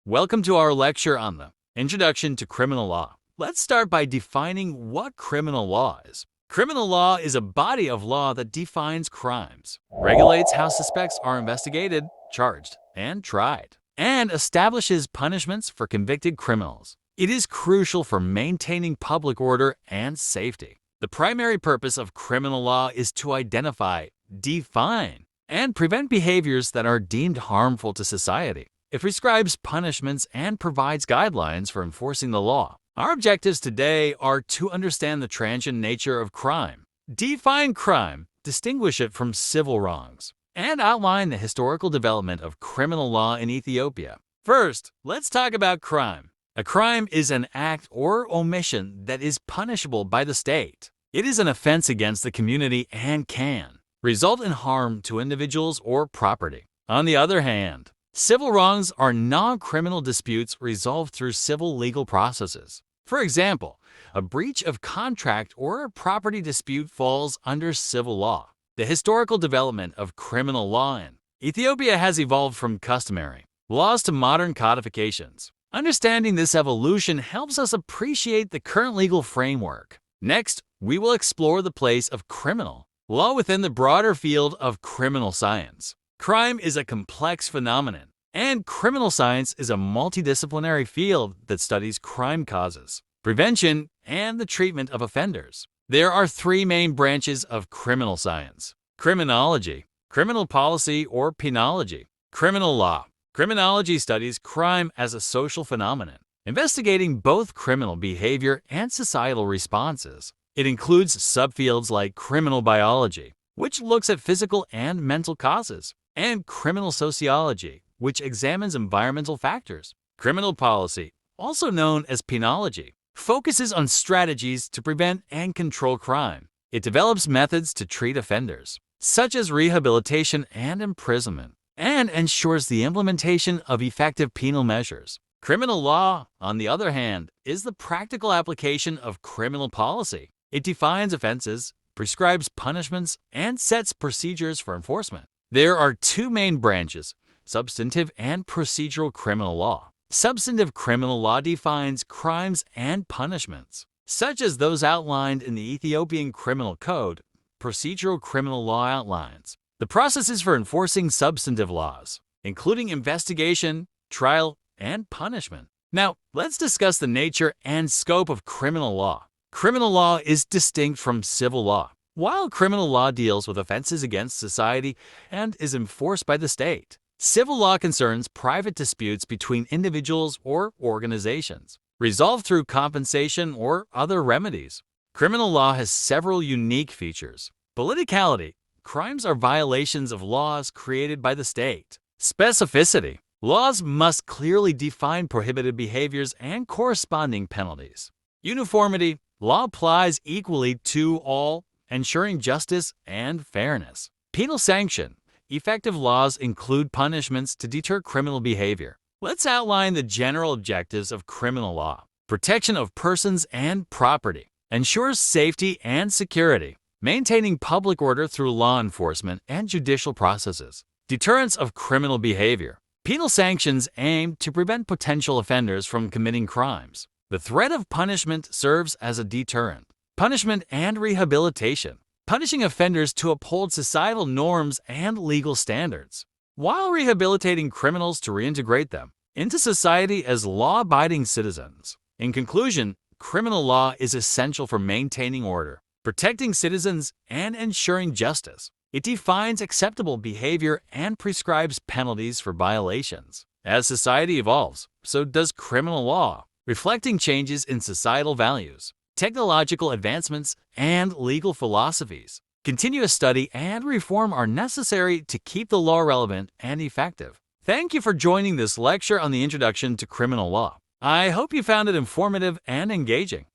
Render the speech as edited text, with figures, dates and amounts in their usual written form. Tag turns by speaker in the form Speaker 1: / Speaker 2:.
Speaker 1: Welcome to our lecture on the Introduction to Criminal Law. Let's start by defining what criminal law is. Criminal law is a body of law that defines crimes, regulates how suspects are investigated, charged, and tried, and establishes punishments for convicted criminals. It is crucial for maintaining public order and safety. The primary purpose of criminal law is to identify, define, and prevent behaviors that are deemed harmful to society. It prescribes punishments and provides guidelines for enforcing the law. Our objectives today are to understand the transient nature of crime, define crime, distinguish it from civil wrongs, and outline the historical development of criminal law in Ethiopia. First, let's talk about crime. A crime is an act or omission that is punishable by the state. It is an offense against the community and can result in harm to individuals or property. On the other hand, civil wrongs are non-criminal disputes resolved through civil legal processes. For example, a breach of contract or a property dispute falls under civil law. The historical development of criminal law in Ethiopia has evolved from customary laws to modern codifications. Understanding this evolution helps us appreciate the current legal framework. Next, we will explore the place of criminal law within the broader field of criminal science. Crime is a complex phenomenon, and criminal science is a multidisciplinary field that studies crime causes, prevention, and the treatment of offenders. There are three main branches of criminal science: criminology, criminal policy or penology, criminal law. Criminology studies crime as a social phenomenon, investigating both criminal behavior and societal responses. It includes subfields like criminal biology, which looks at physical and mental causes, and criminal sociology, which examines environmental factors. Criminal policy, also known as penology, focuses on strategies to prevent and control crime. It develops methods to treat offenders, such as rehabilitation and imprisonment, and ensures the implementation of effective penal measures. Criminal law, on the other hand, is the practical application of criminal policy. It defines offenses, prescribes punishments, and sets procedures for enforcement. There are two main branches: substantive and procedural criminal law. Substantive criminal law defines crimes and punishments, such as those outlined in the Ethiopian Criminal Code. Procedural criminal law outlines the processes for enforcing substantive laws, including investigation, trial, and punishment. Now, let's discuss the nature and scope of criminal law. Criminal law is distinct from civil law. While criminal law deals with offenses against society and is enforced by the state, civil law concerns private disputes between individuals or organizations, resolved through compensation or other remedies. Criminal law has several unique features. Politicality. Crimes are violations of laws created by the state. Specificity. Laws must clearly define prohibited behaviors and corresponding penalties. Uniformity. Law applies equally to all, ensuring justice and fairness. Penal sanction. Effective laws include punishments to deter criminal behavior. Let's outline the general objectives of criminal law. Protection of persons and property. Ensures safety and security, maintaining public order through law enforcement and judicial processes. Deterrence of criminal behavior. Penal sanctions aim to prevent potential offenders from committing crimes. The threat of punishment serves as a deterrent. Punishment and rehabilitation. Punishing offenders to uphold societal norms and legal standards, while rehabilitating criminals to reintegrate them into society as law-abiding citizens. In conclusion, criminal law is essential for maintaining order, protecting citizens, and ensuring justice. It defines acceptable behavior and prescribes penalties for violations. As society evolves, so does criminal law, reflecting changes in societal values, technological advancements, and legal philosophies. Continuous study and reform are necessary to keep the law relevant and effective. Thank you for joining this lecture on the Introduction to Criminal Law. I hope you found it informative and engaging.